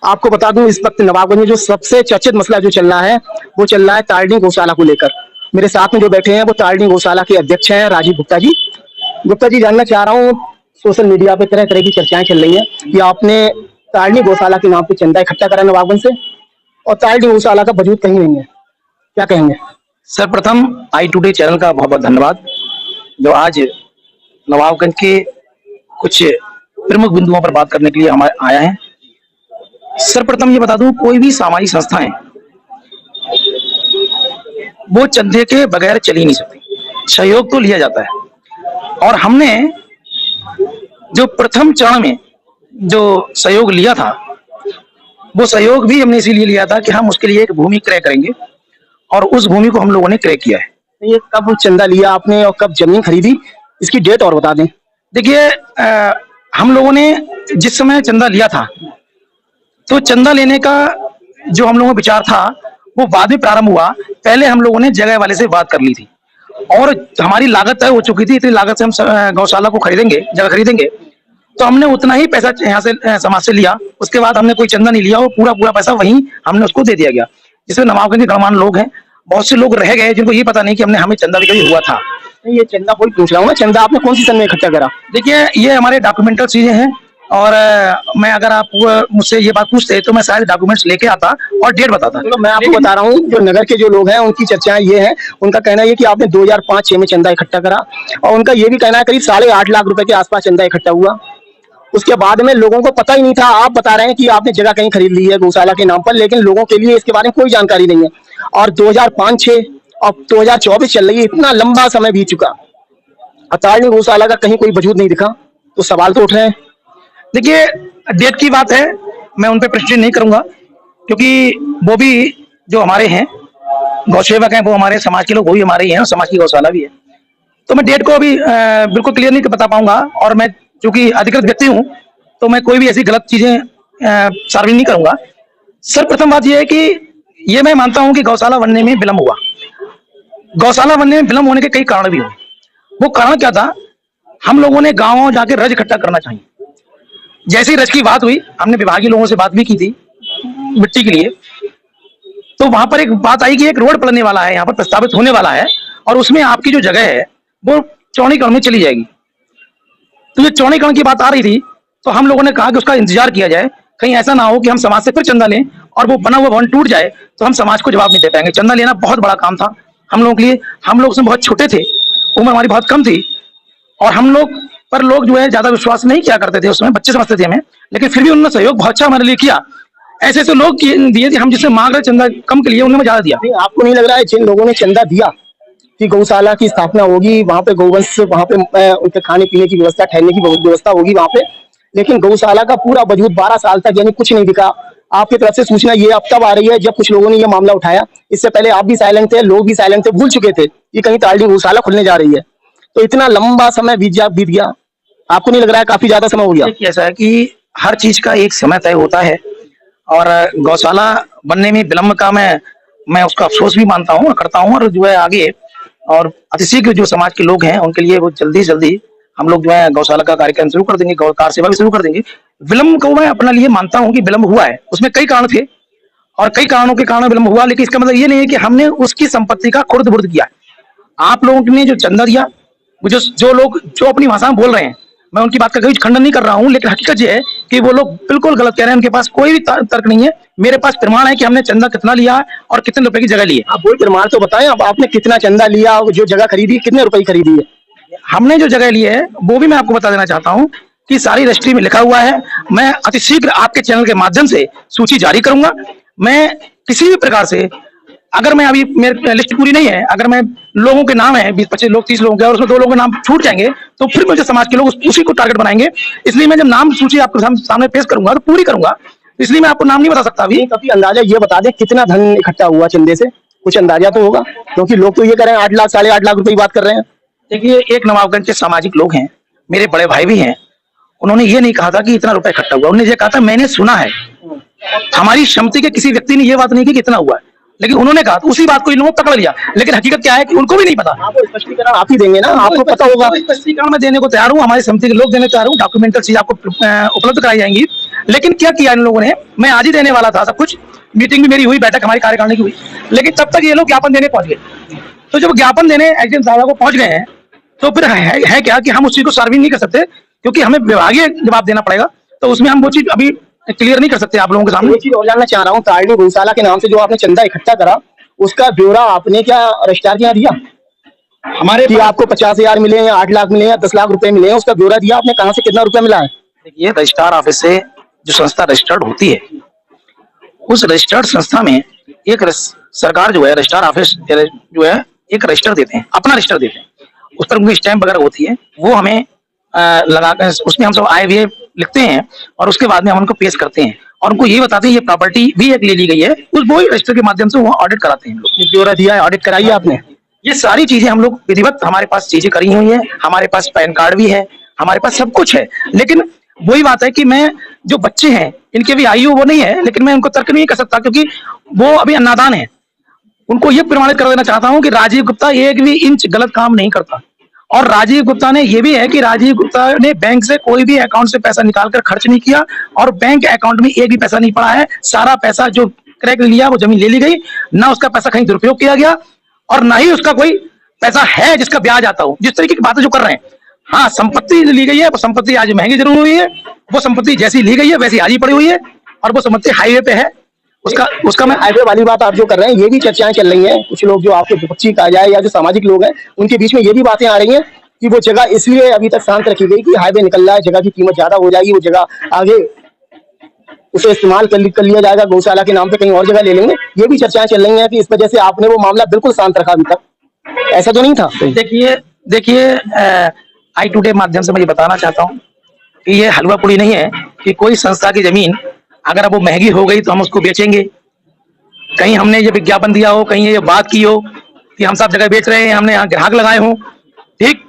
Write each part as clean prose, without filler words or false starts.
आपको बता दूं इस वक्त नवाबगंज में जो सबसे चर्चित मसला जो चल रहा है वो चल रहा है तारणी गौशाला को लेकर। मेरे साथ में जो बैठे हैं वो तारणी गौशाला के अध्यक्ष हैं राजीव गुप्ता जी। गुप्ता जी, जानना चाह रहा हूँ, सोशल मीडिया पे तरह तरह की चर्चाएं चल रही हैं कि आपने तारणी गौशाला के नाम पे चंदा इकट्ठा करा नवाबगंज से और तारणी गौशाला का वजूद कहीं नहीं है, क्या कहेंगे? सर्वप्रथम आई टुडे चैनल का बहुत बहुत धन्यवाद जो आज नवाबगंज के कुछ प्रमुख बिंदुओं पर बात करने के लिए हमारे आया है। सर्वप्रथम ये बता दूं, कोई भी सामाजिक संस्थाएं वो चंदे के बगैर चल ही नहीं सकती, सहयोग तो लिया जाता है। और हमने जो प्रथम चरण में जो सहयोग लिया था वो सहयोग भी हमने इसीलिए लिया था कि हम उसके लिए एक भूमि क्रय करेंगे और उस भूमि को हम लोगों ने क्रय किया है। ये कब चंदा लिया आपने और कब जमीन खरीदी, इसकी डेट और बता दें। देखिए, हम लोगों ने जिस समय चंदा लिया था तो चंदा लेने का जो हम लोगों का विचार था वो बाद में प्रारंभ हुआ। पहले हम लोगों ने जगह वाले से बात कर ली थी और हमारी लागत तय हो चुकी थी, इतनी लागत से हम गौशाला को खरीदेंगे, जगह खरीदेंगे, तो हमने उतना ही पैसा यहाँ से समाज से लिया। उसके बाद हमने कोई चंदा नहीं लिया और पूरा पैसा वहीं हमने उसको दे दिया गया। जिसमें नवाबगंज के गणमान्य लोग हैं, बहुत से लोग रह गए जिनको ये पता नहीं कि हमें चंदा भी कभी हुआ था। ये चंदा कोई पूछ रहा हूँ, चंदा आपने कौन सी सन में इकट्ठा करा? देखिए, ये हमारे डॉक्यूमेंटल चीजें हैं और मैं अगर आप मुझसे ये बात पूछते तो मैं शायद डॉक्यूमेंट्स लेके आता और डेट बताता। तो मैं आपको बता रहा हूँ, जो नगर के जो लोग हैं उनकी चर्चाएं ये हैं, उनका कहना है कि आपने 2005-6 में चंदा इकट्ठा करा और उनका ये भी कहना है करीब 8.5 लाख रुपए के आसपास चंदा इकट्ठा हुआ। उसके बाद में लोगों को पता ही नहीं था। आप बता रहे हैं कि आपने जगह कहीं खरीद ली है गौशाला के नाम पर, लेकिन लोगों के लिए इसके बारे में कोई जानकारी नहीं है। और 2005-6 और 2024 चल रही है, इतना लंबा समय बीत चुका, तारणी गौशाला का कहीं कोई वजूद नहीं दिखा, तो सवाल तो उठ रहे हैं। देखिए, डेट की बात है, मैं उन पर प्रश्न नहीं करूंगा क्योंकि वो भी जो हमारे हैं गौसेवक हैं, वो हमारे समाज के लोग, वो भी हमारे ही हैं और समाज की गौशाला भी है। तो मैं डेट को अभी बिल्कुल क्लियर नहीं बता पाऊंगा और मैं चूंकि अधिकृत व्यक्ति हूं तो मैं कोई भी ऐसी गलत चीजें सार्वजनिक नहीं करूंगा। सर्वप्रथम बात यह है कि ये मैं मानता हूं कि गौशाला बनने में विलंब हुआ। गौशाला बनने में विलंब होने के कई कारण भी हुए। वो कारण क्या था, हम लोगों ने गाँव जाके रज इकट्ठा करना चाहिए। जैसे ही रज की बात हुई, हमने विभागीय लोगों से बात भी की थी मिट्टी के लिए, तो वहां पर एक बात आई कि एक रोड पड़ने वाला है, यहाँ पर प्रस्तावित होने वाला है और उसमें आपकी जो जगह है वो चौड़ीकरण में चली जाएगी। तो ये चौड़ीकरण की बात आ रही थी तो हम लोगों ने कहा कि उसका इंतजार किया जाए, कहीं ऐसा ना हो कि हम समाज से फिर चंदा लें और वो बना हुआ भवन टूट जाए तो हम समाज को जवाब नहीं दे पाएंगे। चंदा लेना बहुत बड़ा काम था हम लोगों के लिए। हम लोग उसमें बहुत छोटे थे, उम्र हमारी बहुत कम थी और हम लोग पर लोग जो है ज्यादा विश्वास नहीं किया करते थे, उसमें बच्चे समझते थे हमें, लेकिन फिर भी उन्होंने सहयोग बहुत अच्छा हमारे लिए किया। ऐसे ऐसे लोग दिए थे, हम जिससे मांग रहे चंदा कम के लिए उन्होंने ज्यादा दिया। आपको नहीं लग रहा है जिन लोगों ने चंदा दिया कि गौशाला की स्थापना होगी, वहां पे गौवंश, वहां पे उनके खाने पीने की व्यवस्था, ठहरने की व्यवस्था होगी वहां पे, लेकिन गौशाला का पूरा वजूद 12 साल तक यानी कुछ नहीं दिखा? आपकी तरफ से सूचना ये अब तब आ रही है जब कुछ लोगों ने ये मामला उठाया। इससे पहले आप भी साइलेंट थे, लोग भी साइलेंट थे, भूल चुके थे कि कहीं तारणी गौशाला खुलने जा रही है। तो इतना लंबा समय बीत गया, आपको नहीं लग रहा है काफी ज्यादा समय हो गया? ऐसा है कि हर चीज का एक समय तय होता है और गौशाला बनने में विलंब का मैं उसका अफसोस भी मानता हूँ, करता हूँ। और जो है आगे और अतिशीघ्र जो समाज के लोग हैं उनके लिए वो जल्दी से जल्दी हम लोग जो है गौशाला का कार्यक्रम शुरू कर देंगे, कार सेवा भी शुरू कर देंगे। विलंब को मैं अपने लिए मानता हूँ कि विलंब हुआ है, उसमें कई कारण थे और कई कारणों के कारण विलंब हुआ, लेकिन इसका मतलब ये नहीं है कि हमने उसकी संपत्ति का खुर्द बुर्द किया। आप लोगों ने जो चंदा दिया, जो लोग जो अपनी भाषा में बोल रहे हैं, मैं उनकी बात का कोई खंडन नहीं कर रहा हूं, लेकिन हकीकत ये है कि वो लोग बिल्कुल गलत कह रहे हैं। उनके पास कोई भी तर्क नहीं है। मेरे पास प्रमाण है कि हमने चंदा कितना लिया और कितने रुपए की जगह ली है। आप वही प्रमाण तो बताएं, अब आपने कितना चंदा लिया, जो जगह खरीदी कितने रुपए की खरीदी है? हमने जो जगह ली है वो भी मैं आपको बता देना चाहता हूँ कि सारी रजिस्ट्री में लिखा हुआ है। मैं अतिशीघ्र आपके चैनल के माध्यम से सूची जारी करूंगा। मैं किसी भी प्रकार से, अगर मैं अभी मेरी लिस्ट पूरी नहीं है, अगर मैं लोगों के नाम है 20-25 लोग, 30 लोगों के, और उसमें 2 लोगों के नाम छूट जाएंगे तो फिर मुझे समाज के लोग उसी को टारगेट बनाएंगे। इसलिए मैं जब नाम सूची आपके सामने पेश करूंगा तो पूरी करूंगा, इसलिए मैं आपको नाम नहीं बता सकता अभी। काफी अंदाजा ये बता दें कितना धन इकट्ठा हुआ चंदे से, कुछ अंदाजा तो होगा, क्योंकि लोग तो ये कह रहे हैं 8 लाख 8.5 लाख रुपए की बात कर रहे हैं। देखिए, एक नवाबगंज के सामाजिक लोग हैं, मेरे बड़े भाई भी हैं, उन्होंने ये नहीं कहा था कि इतना रुपया इकट्ठा हुआ, उन्होंने ये कहा था मैंने सुना है। हमारी समिति के किसी व्यक्ति ने ये बात नहीं की कि इतना हुआ है। लेकिन उन्होंने कहा तो उसी बात को इन लोगों ने पकड़ लिया, लेकिन हकीकत क्या है कि उनको भी नहीं पता। आपको स्पष्टीकरण आप ही देंगे ना, आपको पता होगा। स्पष्टीकरण मैं देने को तैयार हूँ, हमारी समिति के लोग देने तैयार हूँ, डॉक्यूमेंटल चीज आपको उपलब्ध कराई जाएंगी। लेकिन क्या किया इन लोगों ने, मैं आज ही देने वाला था सब कुछ, मीटिंग भी मेरी हुई, बैठक हमारी कार्यकारिणी की हुई, लेकिन तब तक ये लोग ज्ञापन देने पहुंच गए। तो जब ज्ञापन देने एसडीएम साहब को पहुंच गए हैं, तो फिर है क्या कि हम उस चीज को सार्वजनिक नहीं कर सकते, क्योंकि हमें विभागीय जवाब देना पड़ेगा। तो उसमें हम वो चीज अभी क्लियर नहीं कर सकते आप लोगों के सामने। एक चीज और जानना चाह रहा हूँ, तारणी गौशाला के नाम से जो आपने चंदा इकट्ठा करा, उसका ब्यौरा आपने क्या रजिस्ट्रार के यहाँ दिया? हमारे कि आपको 50,000 मिले या 8 लाख मिले या 10 लाख रुपए मिले हैं, उसका ब्यौरा दिया आपने? कहाँ से कितना रुपया मिला है? देखिए, रजिस्ट्रार ऑफिस से जो संस्था रजिस्टर्ड होती है, उस रजिस्टर्ड संस्था में एक सरकार जो है रजिस्ट्रार ऑफिस जो है एक रजिस्टर देते हैं, अपना रजिस्टर देते हैं, उस पर उनकी स्टैंप वगैरह होती है, वो हमें लगाकर उसमें हम सब आए हुए लिखते हैं और उसके बाद में हम उनको पेश करते हैं और उनको ये बताते हैं ये प्रॉपर्टी भी एक ले ली गई है, उस वो रजिस्टर के माध्यम से वो ऑडिट कराते हैं। लोग ब्यौरा दिया है, ऑडिट कराई है आपने? ये सारी चीजें हम लोग विधिवत, हमारे पास चीजें करी हुई है, हमारे पास पैन कार्ड भी है, हमारे पास सब कुछ है। लेकिन वही बात है कि मैं जो बच्चे हैं इनके भी आयु वो नहीं है, लेकिन मैं उनको तर्क नहीं कर सकता क्योंकि वो अभी नादान है। उनको ये प्रमाणित कर देना चाहता हूं कि राजीव गुप्ता एक भी इंच गलत काम नहीं करता। और राजीव गुप्ता ने ये भी है कि राजीव गुप्ता ने बैंक से कोई भी अकाउंट से पैसा निकालकर खर्च नहीं किया और बैंक अकाउंट में एक भी पैसा नहीं पड़ा है। सारा पैसा जो क्रय लिया वो जमीन ले ली गई, ना उसका पैसा कहीं दुरुपयोग किया गया और ना ही उसका कोई पैसा है जिसका ब्याज आता हो। जिस तरीके की बातें जो कर रहे हैं, हाँ संपत्ति ली गई है, वो संपत्ति आज महंगी जरूर हुई है, वो संपत्ति जैसी ली गई है वैसी आज ही पड़ी हुई है और वो संपत्ति हाईवे पे है। उसका मैं हाईवे वाली बात आप जो कर रहे हैं, ये भी चर्चाएं चल रही हैं, कुछ लोग जो आपके विपक्षी कहा जाए या जो सामाजिक लोग हैं उनके बीच में ये भी बातें आ रही हैं कि वो जगह इसलिए अभी तक शांत रखी गई कि हाईवे निकल रहा है, जगह की कीमत ज्यादा हो जाएगी, वो जगह आगे उसे इस्तेमाल कर लिया जाएगा, गौशाला के नाम पे कहीं और जगह ले लेंगे। ये भी चर्चाएं चल रही हैं कि इस वजह से आपने वो मामला बिल्कुल शांत रखा अभी तक, ऐसा तो नहीं था? देखिए आई टुडे माध्यम से मैं ये बताना चाहता हूँ कि ये हलवा पूड़ी नहीं है कि कोई संस्था की जमीन अगर वो महंगी हो गई तो हम उसको बेचेंगे। कहीं हमने ये विज्ञापन दिया हो, कहीं ये बात की हो कि हम सब जगह बेच रहे हैं, हमने यहाँ ग्राहक लगाए हों, ठीक,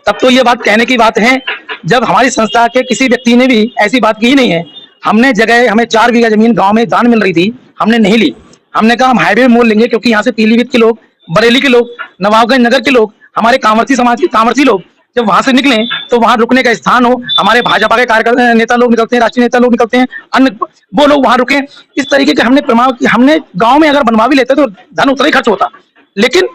तब तो ये बात कहने की बात है। जब हमारी संस्था के किसी व्यक्ति ने भी ऐसी बात की ही नहीं है। हमने जगह, हमें 4 बीघा जमीन गांव में दान मिल रही थी, हमने नहीं ली। हमने कहा हम हाईवे में मोल लेंगे क्योंकि यहाँ से पीलीभीत के लोग, बरेली के लोग, नवाबगंज नगर के लोग, हमारे कांवरसी समाज के कांवरसी लोग जब वहां से निकले तो वहां रुकने का स्थान हो। हमारे भाजपा के कार्यकर्ता नेता लोग निकलते हैं, राष्ट्रीय नेता लोग निकलते हैं, अन्य वो लोग वहां रुके। इस तरीके के हमने गांव में अगर बनवा भी लेते तो धन उतना ही खर्च होता, लेकिन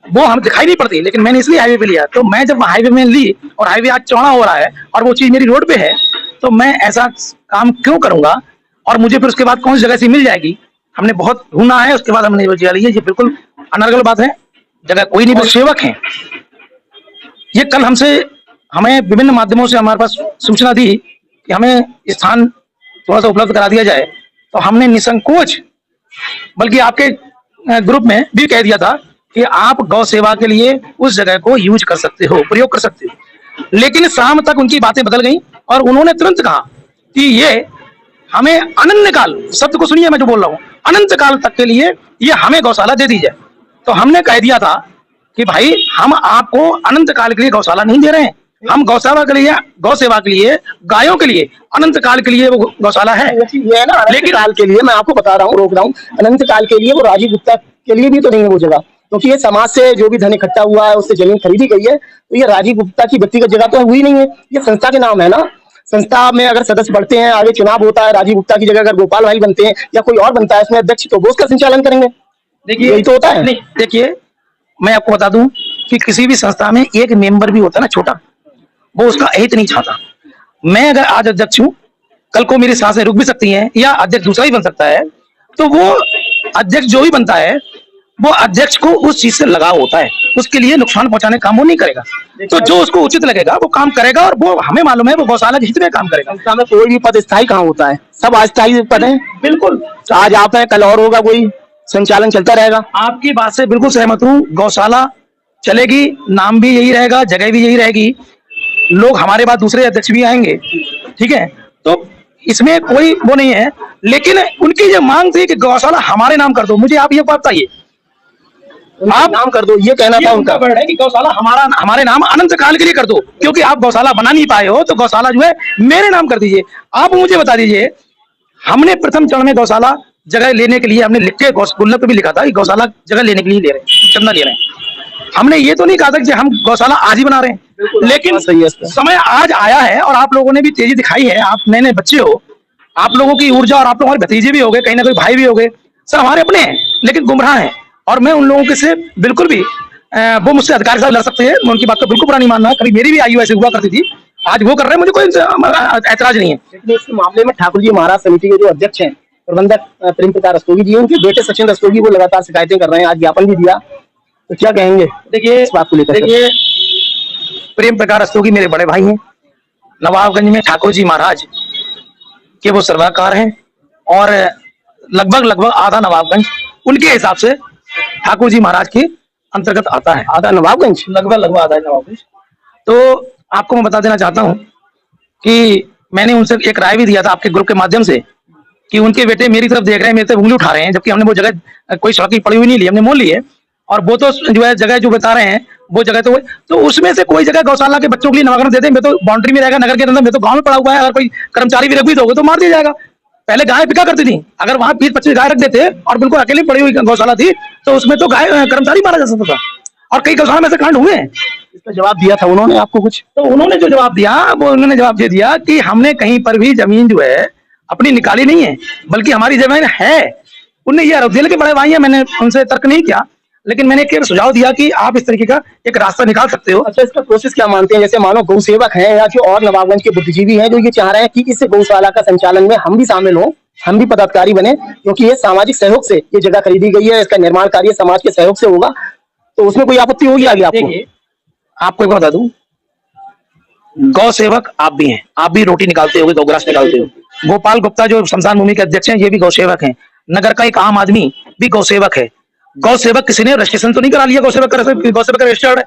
वो हम दिखाई नहीं पड़ती। लेकिन मैंने इसलिए हाईवे पे लिया। तो मैं जब हाईवे में ली और हाईवे आज चौड़ा हो रहा है और वो चीज मेरी रोड पे है, तो मैं ऐसा काम क्यों करूंगा और मुझे फिर उसके बाद कौन सी जगह से मिल जाएगी? हमने बहुत ढूंढना है, उसके बाद हमने जगह ली है। ये बिल्कुल अनर्गल बात है, जगह कोई नहीं, बस सेवक है। ये कल हमें विभिन्न माध्यमों से हमारे पास सूचना दी कि हमें स्थान थोड़ा सा उपलब्ध करा दिया जाए, तो हमने निसंकोच, बल्कि आपके ग्रुप में भी कह दिया था कि आप गौ सेवा के लिए उस जगह को यूज कर सकते हो, प्रयोग कर सकते हो। लेकिन शाम तक उनकी बातें बदल गई और उन्होंने तुरंत कहा कि ये हमें अनंत काल, शब्द को सुनिए मैं जो बोल रहा हूँ, अनंत काल तक के लिए ये हमें गौशाला दे दी जाए। तो हमने कह दिया था कि भाई हम आपको अनंत काल के लिए गौशाला नहीं दे रहे हैं, हम गौसेवा के लिए, गौ सेवा के लिए, गायों के लिए अनंत काल के लिए वो गौशाला है। ये है ना अनंत काल के लिए, मैं आपको बता रहा हूँ, रोक रहा हूँ, अनंत काल के लिए वो राजीव गुप्ता के लिए भी तो नहीं है वो जगह, क्योंकि ये समाज से जो भी धन इकट्ठा हुआ है उससे जमीन खरीदी गई है, तो ये राजीव गुप्ता की व्यक्तिगत जगह तो हुई नहीं है, ये संस्था के नाम है ना। संस्था में अगर सदस्य बढ़ते हैं, आगे चुनाव होता है, राजीव गुप्ता की जगह अगर गोपाल भाई बनते हैं या कोई और बनता है इसमें अध्यक्ष, तो वो उसका संचालन करेंगे। देखिए यही तो होता है। नहीं, देखिए मैं आपको बता दूं कि किसी भी संस्था में एक मेंबर भी होता है ना छोटा, वो उसका अहित नहीं चाहता। मैं अगर आज अध्यक्ष हूं, कल को मेरी सांसें रुक भी सकती हैं या अध्यक्ष दूसरा ही बन सकता है, तो वो अध्यक्ष जो भी बनता है वो अध्यक्ष को उस चीज से लगाव होता है, उसके लिए नुकसान पहुंचाने काम वो नहीं करेगा। तो जो उसको उचित लगेगा वो काम करेगा और वो हमें मालूम है वो गौशाला के हित में काम करेगा। संस्था में कोई भी पद स्थायी कहाँ होता है, सब अस्थायी पद है। बिल्कुल, आज आप है, कल और होगा, कोई संचालन चलता रहेगा। आपकी बात से बिल्कुल सहमत हूँ, गौशाला चलेगी, नाम भी यही रहेगा, जगह भी यही रहेगी, लोग हमारे बाद दूसरे अध्यक्ष भी आएंगे, ठीक है, तो इसमें कोई वो नहीं है। लेकिन उनकी जो मांग थी कि गौशाला हमारे नाम कर दो, मुझे आप ये बताइए, आप नाम कर दो, ये कहना था उनका वर्ड है कि गौशाला हमारे नाम अनंत काल के लिए कर दो, क्योंकि आप गौशाला बना नहीं पाए हो तो गौशाला जो है मेरे नाम कर दीजिए। आप मुझे बता दीजिए, हमने प्रथम चरण में गौशाला जगह लेने के लिए हमने लिख के गुल्लक पे भी लिखा था कि गौशाला जगह लेने के लिए ले रहे हैं, चंदा ले रहे हैं। हमने ये तो नहीं कहा था कि हम गौशाला आज ही बना रहे हैं, लेकिन समय आज आया है और आप लोगों ने भी तेजी दिखाई है। आप नए नए बच्चे हो, आप लोगों की ऊर्जा, और आप लोग हमारे भतीजे भी हो गए, कहीं ना कोई भाई भी हो गए, सब हमारे अपने हैं लेकिन गुमराह हैं। और मैं उन लोगों के से बिल्कुल भी वो मुझसे अधिकार से लड़ सकते हैं, मैं उनकी बात को बिल्कुल बुरा नहीं मानना। कभी मेरी भी आयु ऐसे हुआ करती थी, आज वो कर रहे हैं, मुझे कोई ऐतराज नहीं है। लेकिन इस मामले में ठाकुर जी महाराज समिति के जो अध्यक्ष हैं प्रबंधक प्रेम प्रकाश रस्तोगी जी, उनके बेटे सचिन रस्तोगी वो लगातार शिकायतें कर रहे हैं, आज ज्ञापन भी दिया, तो क्या कहेंगे देखिए इस बात को लेकर? देखिए, प्रेम प्रकाश रस्तोगी मेरे बड़े भाई हैं। नवाबगंज में ठाकुर जी महाराज के वो सर्वाकार हैं और लगभग आधा नवाबगंज उनके हिसाब से ठाकुर जी महाराज के अंतर्गत आता है। आधा नवाबगंज, लगभग आधा नवाबगंज। तो आपको मैं बता देना चाहता हूँ कि मैंने उनसे एक राय भी दिया था आपके ग्रुप के माध्यम से कि उनके बेटे मेरी तरफ देख रहे हैं, मेरे तरफ उंगली उठा रहे हैं, जबकि हमने वो जगह कोई सड़क की पड़ी हुई नहीं ली, हमने मोल ली है। और वो तो जो है जगह जो बता रहे हैं वो जगह तो उसमें से कोई जगह गौशाला के बच्चों के लिए नामकरण दे दें, मैं तो बाउंड्री में रहेगा नगर के अंदर, मैं तो गांव में पड़ा हुआ है, अगर कोई कर्मचारी भी रखी होगा तो मार दिया जाएगा। पहले गाय बिका करती थी, अगर वहां 20-25 गाय रख देते और बिल्कुल अकेली पड़ी हुई गौशाला थी तो उसमें तो गाय कर्मचारी मारा जा सकता था, और कई गौशाला में ऐसे कांड हुए हैं। इसका जवाब दिया था उन्होंने आपको कुछ? तो उन्होंने जो जवाब दिया वो उन्होंने जवाब ये दिया कि हमने कहीं पर भी जमीन जो है अपनी निकाली नहीं है, बल्कि हमारी जमीन है। उन्होंने ये आरोप दिया, लेकिन बड़े भाई हैं, मैंने उनसे तर्क नहीं किया, लेकिन मैंने एक सुझाव दिया कि आप इस तरीके का एक रास्ता निकाल सकते हो। अच्छा, इसका प्रोसेस क्या मानते हैं? जैसे मानो गौ सेवक हैं या जो और नवाबगंज के बुद्धिजीवी हैं जो ये चाह रहे हैं कि इस गौशाला का संचालन में हम भी शामिल हों, हम भी पदाधिकारी बने, क्योंकि ये सामाजिक सहयोग से ये जगह खरीदी गई है, इसका निर्माण कार्य समाज के सहयोग से होगा, तो उसमें कोई आपत्ति होगी आगे आपको? आपको एक बता दूं, गौ सेवक आप भी हैं, आप भी रोटी निकालते हो, गौग्रास निकालते हो। गोपाल गुप्ता जो शमशान भूमि के अध्यक्ष हैं ये भी गौ सेवक हैं। नगर का एक आम आदमी भी गौ सेवक है। गौ सेवक किसी ने रजिस्ट्रेशन तो नहीं करा लिया, गौ सेवक का रजिस्टर्ड है,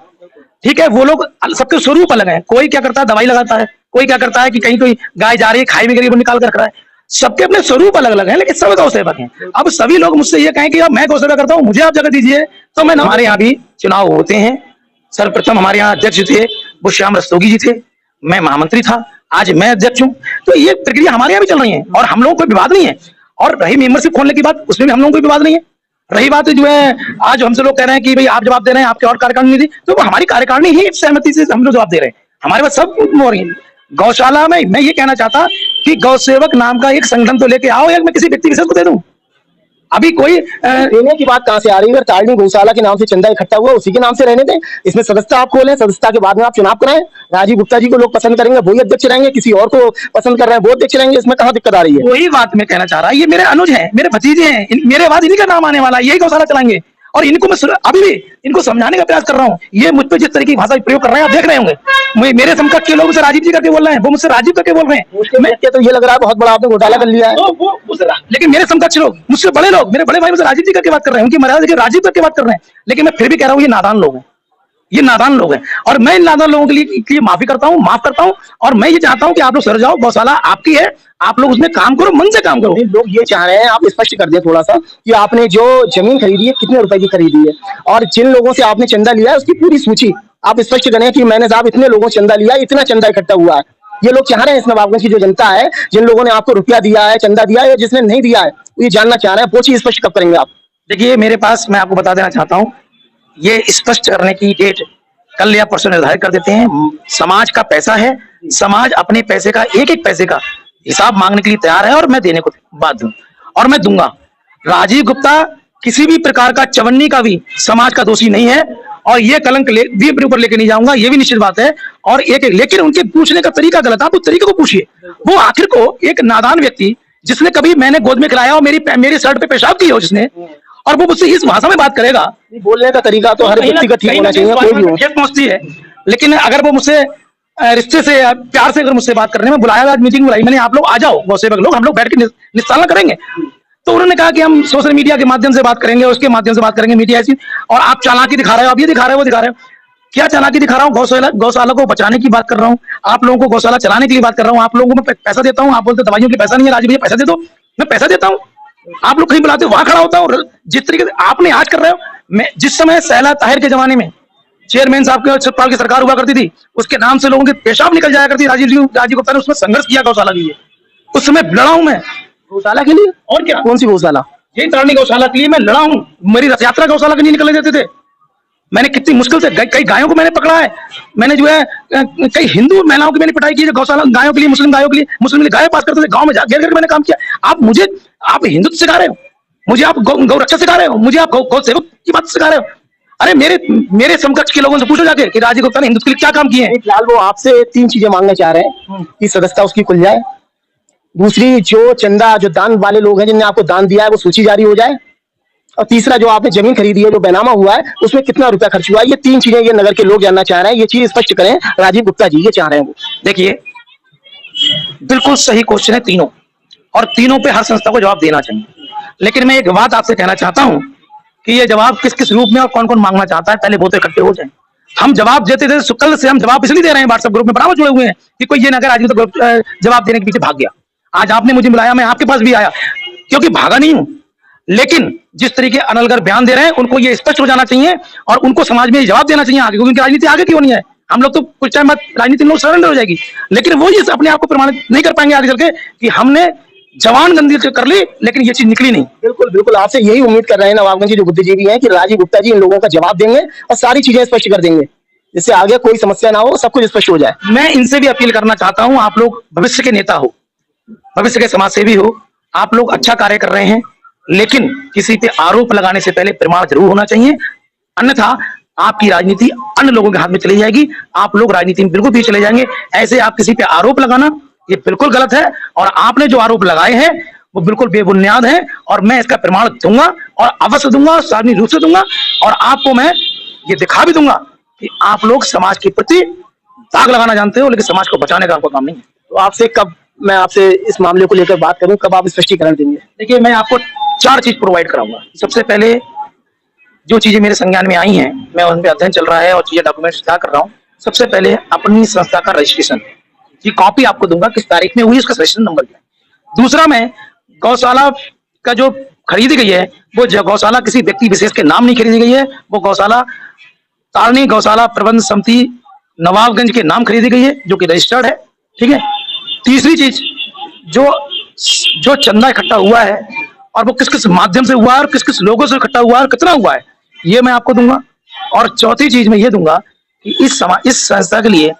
ठीक है। वो लोग सबके स्वरूप अलग है, कोई क्या करता है दवाई लगाता है, कोई क्या करता है कि कहीं कोई गाय जा रही है खाई में गरीब निकाल कर रखा है, सबके अपने स्वरूप अलग अलग हैं, लेकिन सब गौ सेवक हैं। अब सभी लोग मुझसे ये कहें कि अब मैं गौ सेवा करता हूँ, मुझे आप जगह दीजिए, तो मैं हमारे यहाँ भी चुनाव होते हैं। सर्वप्रथम हमारे यहाँ अध्यक्ष थे वो श्याम रस्तोगी जी थे, मैं महामंत्री था, आज मैं अध्यक्ष हूँ। तो ये प्रक्रिया हमारे यहाँ भी चल रही है और हम लोगों को विवाद नहीं है। और रही मेंबरशिप खोलने की बात, उसमें भी हम लोगों को विवाद नहीं है। रही बात जो है आज हमसे लोग कह रहे हैं कि भाई आप जवाब दे रहे हैं, आपके और कार्यकारिणी थी, तो वो हमारी कार्यकारिणी ही सहमति से हम लोग जवाब दे रहे हैं, हमारे पास सब हो रही है। गौशाला में मैं ये कहना चाहता कि गौ सेवक नाम का एक संगठन तो लेके आओ, या मैं किसी व्यक्ति विशेष को दे दूं। अभी कोई देने की बात कहां से आ रही है? तारिणी गौशाला के नाम से चंदा इकट्ठा हुआ, उसी के नाम से रहने दें, इसमें सदस्यता आप खोलें, सदस्यता के बाद में आप चुनाव कराएं। राजीव गुप्ता जी को लोग पसंद करेंगे, वही अध्यक्ष रहेंगे, किसी और को पसंद कर रहे हैं वो अध्यक्ष रहेंगे, इसमें कहां दिक्कत आ रही है? वही बात मैं कहना चाह रहा, ये मेरे अनुज हैं, मेरे भतीजे हैं, मेरे बाद इन्हीं का नाम आने वाला है, यही गौशाला चलाएंगे। और इनको मैं अभी भी इनको समझाने का प्रयास कर रहा हूँ। ये मुझ पर जिस तरीके की भाषा प्रयोग कर रहे हैं आप देख रहे होंगे, मेरे समकक्ष के लोग मुझसे राजीव जी करके बोल रहे हैं, वो मुझसे राजीव करके बोल रहे हैं। मैं तो ये लग रहा है बहुत बड़ा आपने घोटाला कर लिया है। लेकिन मेरे समकक्ष लोग, मुझसे बड़े लोग, मेरे बड़े भाई मुझसे राजीव जी करके बात कर रहे हैं, उनकी मर्यादा देखिए राजीव करके बात कर रहे हैं। लेकिन मैं फिर भी कह रहा हूँ ये नादान लोग हैं, ये नादान लोग हैं, और मैं इन नादान लोगों के लिए माफी करता हूँ, माफ करता हूँ। और मैं ये चाहता हूँ कि आप लोग सर जाओ, गौशाला आपकी है, आप लोग उसमें काम करो, मन से काम करो। लोग ये चाह रहे हैं, आप स्पष्ट कर दें थोड़ा सा कि आपने जो जमीन खरीदी है कितने रुपए की खरीदी है, और जिन लोगों से आपने चंदा लिया है उसकी पूरी सूची आप स्पष्ट करें कि मैंने साहब इतने लोगों से चंदा लिया, इतना चंदा इकट्ठा हुआ है। ये लोग चाह रहे हैं, इस नवाबगंज की जो जनता है, जिन लोगों ने आपको रुपया दिया है, चंदा दिया है, या जिसने नहीं दिया है, ये जानना चाह रहे हैं। वो चीज स्पष्ट कब करेंगे आप? देखिए मेरे पास, मैं आपको बता देना चाहता हूँ, ये स्पष्ट करने की डेट कल या परसों निर्धारित कर देते हैं। समाज का पैसा है, समाज अपने पैसे का एक एक पैसे का हिसाब मांगने के लिए तैयार है, और मैं देने को बाध्य हूं, और मैं दूंगा। राजीव गुप्ता किसी भी प्रकार का चवन्नी का भी समाज का दोषी नहीं है, और ये कलंक भी अपने ऊपर लेके नहीं जाऊंगा, ये भी निश्चित बात है। और लेकिन उनके पूछने का तरीका गलत, आप उस तरीके को पूछिए। वो आखिर को एक नादान व्यक्ति, जिसने कभी मैंने गोद में खिलाया और मेरी शर्ट पे पेशाब किया हो जिसने, और वो मुझसे इस भाषा में बात करेगा। बोलने का तरीका तो हर व्यक्तिगत ही होना चाहिए, कोई भी हो। पहुंचती है, लेकिन अगर वो मुझसे रिश्ते से प्यार से अगर मुझसे बात करने में बुलाया, आज मीटिंग बुलाई मैंने, आप लोग आ जाओ गौ सेवक लोग, हम लोग बैठ के निस्तारना करेंगे, तो उन्होंने कहा कि हम सोशल मीडिया के माध्यम से बात करेंगे, उसके माध्यम से बात करेंगे, मीडिया ऐसी, और आप चालाकी दिखा रहे हो, आप ये दिखा रहे हो, वो दिखा रहे हो। क्या चालाकी दिखा रहा हूँ? गौशाला को बचाने की बात कर रहा हूँ, आप लोगों को गौशाला चलाने के लिए बात कर रहा हूँ, आप लोगों को मैं पैसा देता हूँ। आप बोलते दवाइयों के पैसा नहीं है, राजीव भैया पैसा दे दो, मैं पैसा देता हूँ। आप लोग कहीं बुलाते हो, वहां खड़ा होता हूँ। जिस तरीके से आपने आज कर रहे हो, मैं जिस समय सैला ताहिर के जमाने में चेयरमैन साहब के सतपाल की सरकार हुआ करती थी, उसके नाम से लोगों के पेशाब निकल जाया करती, राजीव गुप्ता ने उसमें संघर्ष किया गौशाला के लिए, उस समय लड़ा हूं मैं। गौशाला के लिए? और क्या, कौन सी गौशाला? यही तारणी गौशाला के लिए मैं लड़ा हूँ। मेरी रथ यात्रा गौशाला के लिए निकलने देते थे। मैंने कितनी मुश्किल से कई गायों को मैंने पकड़ा है। मैंने जो है कई हिंदू महिलाओं की मैंने पिटाई की है गौशाला गायों के लिए, मुस्लिम गायों के लिए। मुस्लिम लिए गाय पास करते थे, गांव में घेर घेर मैंने काम किया। आप हिंदुत्व सिखा रहे हो, मुझे आप गौ रक्षा सिखा रहे हो, मुझे आप गौ सेवक की बात सिखा रहे हो। अरे मेरे समकक्ष के लोगों से पूछो जाके कि राजीव गुप्ता ने हिंदुत्व के लिए क्या काम किए हैं। फिलहाल वो आपसे 3 चीजें मांगना चाह रहे हैं कि सदस्यता उसकी खुल जाए, दूसरी जो चंदा जो दान वाले लोग हैं जिनने आपको दान दिया है वो सूची जारी हो जाए, और तीसरा जो आपने जमीन खरीदी है जो बैनामा हुआ है उसमें कितना रुपया खर्च हुआ है। ये 3 चीजें ये नगर के लोग जानना चाह रहे हैं, ये चीज स्पष्ट करें राजीव गुप्ता जी, ये चाह रहे हैं वो। देखिए, बिल्कुल सही क्वेश्चन है तीनों, और तीनों पे हर संस्था को जवाब देना चाहिए। लेकिन मैं एक बात आपसे कहना चाहता हूं कि ये जवाब किस किस रूप में और कौन कौन मांगना चाहता है, पहले वो तो इकट्ठे हो जाए। हम जवाब देते थे, कल से हम जवाब इसलिए दे रहे हैं, व्हाट्सएप ग्रुप में बराबर जुड़े हुए हैं कि कोई ये ना कर आज तो जवाब देने के पीछे भाग गया। आज आपने मुझे बुलाया, मैं आपके पास भी आया, क्योंकि भागा नहीं हूं। लेकिन जिस तरीके अनलगर बयान दे रहे हैं उनको ये स्पष्ट हो जाना चाहिए और उनको समाज में जवाब देना चाहिए आगे, क्योंकि उनकी राजनीति आगे क्यों नहीं है। हम लोग तो कुछ टाइम बाद राजनीति में लोग सरेंडर हो जाएगी, लेकिन वो ये अपने आप को प्रमाणित नहीं कर पाएंगे आगे चल के कि हमने जवान गंदी कर ली लेकिन ये चीज निकली नहीं। बिल्कुल बिल्कुल, आपसे यही उम्मीद कर रहे हैं नवाबगंज के जो बुद्धिजीवी हैं कि राजीव गुप्ता जी इन लोगों का जवाब देंगे और सारी चीजें स्पष्ट कर देंगे, जिससे आगे कोई समस्या ना हो, सब कुछ स्पष्ट हो जाए। मैं इनसे भी अपील करना चाहता हूं, आप लोग भविष्य के नेता हो, भविष्य के समाज सेवी हो, आप लोग अच्छा कार्य कर रहे हैं, लेकिन किसी पे आरोप लगाने से पहले प्रमाण जरूर होना चाहिए, अन्यथा आपकी राजनीति अन्य लोगों के हाथ में चली जाएगी, आप लोग राजनीति में बिल्कुल भी चले जाएंगे। ऐसे आप किसी पे आरोप लगाना ये बिल्कुल गलत है, और आपने जो आरोप लगाए हैं वो बिल्कुल बेबुनियाद है, और मैं इसका प्रमाण दूंगा और अवश्य दूंगा, सार्वजनिक रूप से दूंगा, और आपको मैं ये दिखा भी दूंगा कि आप लोग समाज के प्रति दाग लगाना जानते हो, लेकिन समाज को बचाने का आपका काम नहीं है। तो आपसे कब मैं आपसे इस मामले को लेकर बात करूं, कब आप स्पष्टीकरण देंगे? देखिए, मैं आपको 4 चीज प्रोवाइड कराऊंगा। सबसे पहले जो चीजें मेरे संज्ञान में आई हैं, मैं उन पर अध्ययन चल रहा है और चीजें डॉक्यूमेंट्स क्या कर रहा हूँ। सबसे पहले अपनी संस्था का रजिस्ट्रेशन की कॉपी आपको दूंगा, किस तारीख में हुई, उसका रजिस्ट्रेशन नंबर क्या है। दूसरा, मैं गौशाला का जो खरीदी गई है वो गौशाला किसी व्यक्ति विशेष के नाम नहीं खरीदी गई है, वो गौशाला तारणी गौशाला प्रबंध समिति नवाबगंज के नाम खरीदी गई है, जो कि रजिस्टर्ड है। ठीक है। तीसरी चीज, जो चंदा इकट्ठा हुआ है और वो किस किस माध्यम से हुआ है और किस किस लोगों से इकट्ठा हुआ है और कितना हुआ है, ये मैं आपको दूंगा। और चौथी चीज मैं ये दूंगा कि इस संस्था के लिए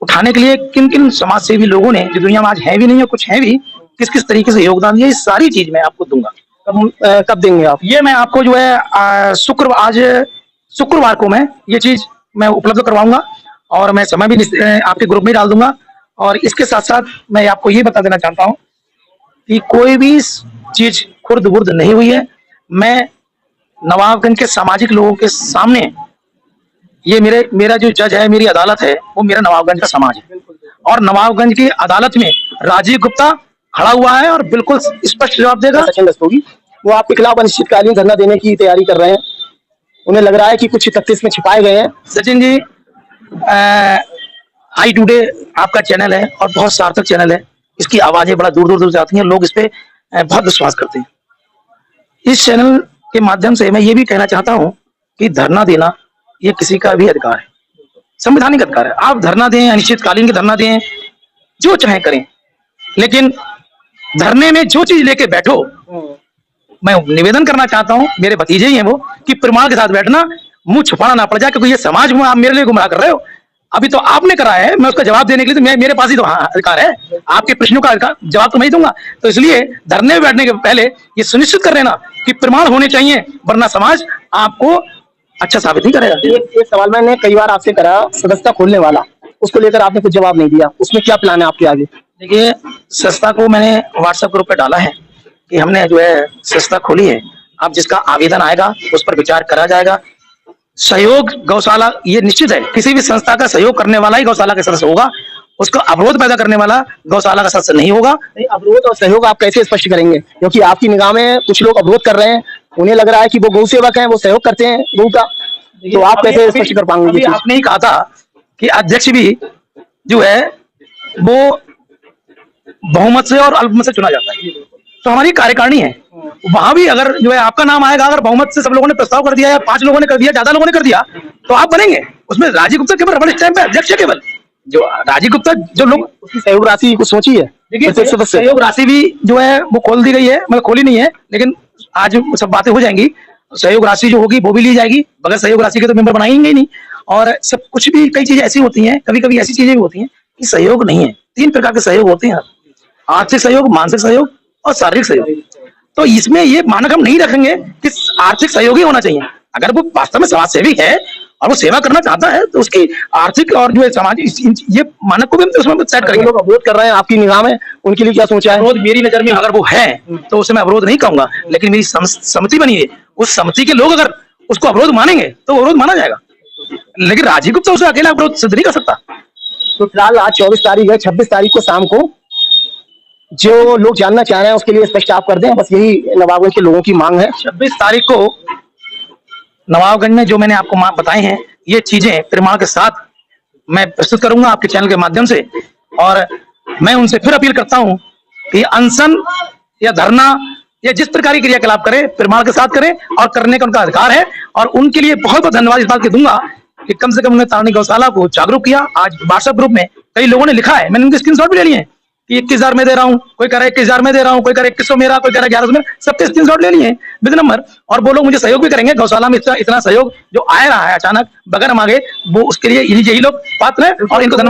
उठाने के लिए किन किन समाज सेवी लोगों ने, जो दुनिया में आज है भी नहीं है कुछ है भी, किस किस तरीके से योगदान दिया, ये सारी चीज मैं आपको दूंगा। कब देंगे आप? ये मैं आपको जो है आज शुक्रवार को मैं ये चीज मैं उपलब्ध करवाऊंगा, और मैं समय भी आपके ग्रुप में डाल दूंगा। और इसके साथ साथ मैं आपको ये बता देना चाहता हूँ कि कोई भी चीज खुर्द बुर्द नहीं हुई है। मैं नवाबगंज के सामाजिक लोगों के सामने, ये मेरा जो जज है, मेरी अदालत है, वो मेरा नवाबगंज का समाज है, और नवाबगंज की अदालत में राजीव गुप्ता खड़ा हुआ है और बिल्कुल स्पष्ट जवाब देगा। सचिन रस्तोगी वो आपके खिलाफ अनिश्चितकालीन धरना देने की तैयारी कर रहे हैं, उन्हें लग रहा है कि कुछ तथ्य इसमें छिपाए गए हैं। सचिन जी, आई टुडे आपका चैनल है और बहुत सार्थक चैनल है, इसकी आवाजें बड़ा दूर दूर जाती हैं, लोग इस पे बहुत विश्वास करते हैं। इस चैनल के माध्यम से मैं ये भी कहना चाहता हूं कि धरना देना ये किसी का भी अधिकार है, संवैधानिक अधिकार है। आप धरना दें, अनिश्चितकालीन के धरना दें, जो चाहे करें, लेकिन धरने में जो चीज लेके बैठो, मैं निवेदन करना चाहता हूं, मेरे भतीजे ही हैं वो, कि प्रमाण के साथ बैठना, मुंह छुपाना ना पड़ जाए, क्योंकि ये समाज में आप मेरे लिए गुमराह कर रहे हो। अभी तो आपने करा है, मैं उसका जवाब देने के लिए तो मेरे पास ही तो अधिकार है, आपके प्रश्नों का जवाब तो मैं ही दूंगा। तो इसलिए धरने में बैठने के पहले ये सुनिश्चित कर लेना कि प्रमाण होने चाहिए, वरना समाज आपको अच्छा साबित नहीं करेगा। एक सवाल मैंने कई बार आपसे करा, सदस्यता खोलने वाला, उसको लेकर आपने कुछ जवाब नहीं दिया, उसमें क्या प्लान है आपके आगे? देखिए, संस्था को मैंने व्हाट्सएप ग्रुप पे डाला है कि हमने जो है संस्था खोली है, अब जिसका आवेदन आएगा उस पर विचार करा जाएगा। सहयोग गौशाला, ये निश्चित है, किसी भी संस्था का सहयोग करने वाला ही गौशाला का सदस्य होगा, उसका अवरोध पैदा करने वाला गौशाला का सदस्य नहीं होगा। अवरोध और सहयोग आप कैसे स्पष्ट करेंगे, क्योंकि आपकी निगाह में कुछ लोग अवरोध कर रहे हैं, उन्हें लग रहा है कि वो गौ सेवक हैं, वो सहयोग करते हैं गौ का, तो आप कैसे स्पष्ट कर पाएंगे? आपने ही कहा था कि अध्यक्ष भी जो है वो बहुमत से और अल्पमत से चुना जाता है, तो हमारी कार्यकारिणी है, वहां भी अगर जो है आपका नाम आएगा, अगर बहुमत से सब लोगों ने प्रस्ताव कर दिया या 5 लोगों ने कर दिया, ज्यादा लोगों ने कर दिया, तो आप बनेंगे। उसमें राजीव गुप्ता केवल रबड़ स्टैंप है, अध्यक्ष केवल, जो राजीव गुप्ता जो लोग उसकी सहयोग राशि कुछ सोची है देखिए प्रत्येक सदस्य? सहयोग राशि भी जो है वो खोल दी गई है, मतलब खोली नहीं है, लेकिन आज सब बातें हो जाएंगी। सहयोग राशि जो होगी वो भी ली जाएगी, बगैर सहयोग राशि के तो मेंबर बनाएंगे ही नहीं। और सब कुछ भी कई चीजें ऐसी होती हैं, कभी कभी ऐसी चीजें भी होती हैं कि सहयोग नहीं है। 3 प्रकार के सहयोग होते हैं, आर्थिक सहयोग, मानसिक सहयोग और शारीरिक सहयोग। तो इसमें ये मानक हम नहीं रखेंगे कि आर्थिक सहयोग ही होना चाहिए। अगर वो वास्तव में समाज सेवी है और वो सेवा करना चाहता है तो उसकी आर्थिक और जो है सामाजिक ये मानक को भी हम उसमें सेट जो करेंगे। लोग अवरोध कर रहे हैं आपकी निगाह में, उनके लिए क्या सोचा है? अवरोध मेरी नजर में अगर वो है तो उसे मैं अवरोध नहीं कहूंगा, लेकिन मेरी समिति बनी है, उस समिति के लोग अगर उसको अवरोध मानेंगे तो अवरोध माना जाएगा। लेकिन राजीव गुप्ता उसे अकेला अवरोध सिद्ध नहीं कर सकता। तो फिलहाल आज 24 तारीख है, 26 तारीख को शाम को जो लोग जानना चाह रहे हैं उसके लिए स्पष्ट आप कर दें, बस यही नवाबगंज के लोगों की मांग है। 26 तारीख को नवाबगंज में जो मैंने आपको बताए हैं ये चीजें प्रमाण के साथ मैं प्रस्तुत करूंगा आपके चैनल के माध्यम से। और मैं उनसे फिर अपील करता हूं कि अनशन या धरना या जिस प्रकार की क्रियाकलाप करें प्रमाण के साथ करें, और करने का उनका अधिकार है। और उनके लिए बहुत बहुत धन्यवाद इस बात के दूंगा कि कम से कम उन्होंने तारनी गौशाला को जागरूक किया। आज व्हाट्सएप ग्रुप में कई लोगों ने लिखा है, मैंने उनके स्क्रीनशॉट भी ले लिए हैं कि 21,000 में दे रहा हूं, कोई कह रहा है 21,000 में दे रहा हूं, कोई कह रहा है 2100 मेरा, कोई कह रहा है 1100 मेरा, सबके स्क्रीनशॉट ले लिए हैं विद नंबर। और वो लोग मुझे सहयोग भी करेंगे। गौशाला में इतना सहयोग जो आ रहा है अचानक बगैर मांगे, वो उसके लिए यही लोग पात्र हैं और इनको धन्यवाद।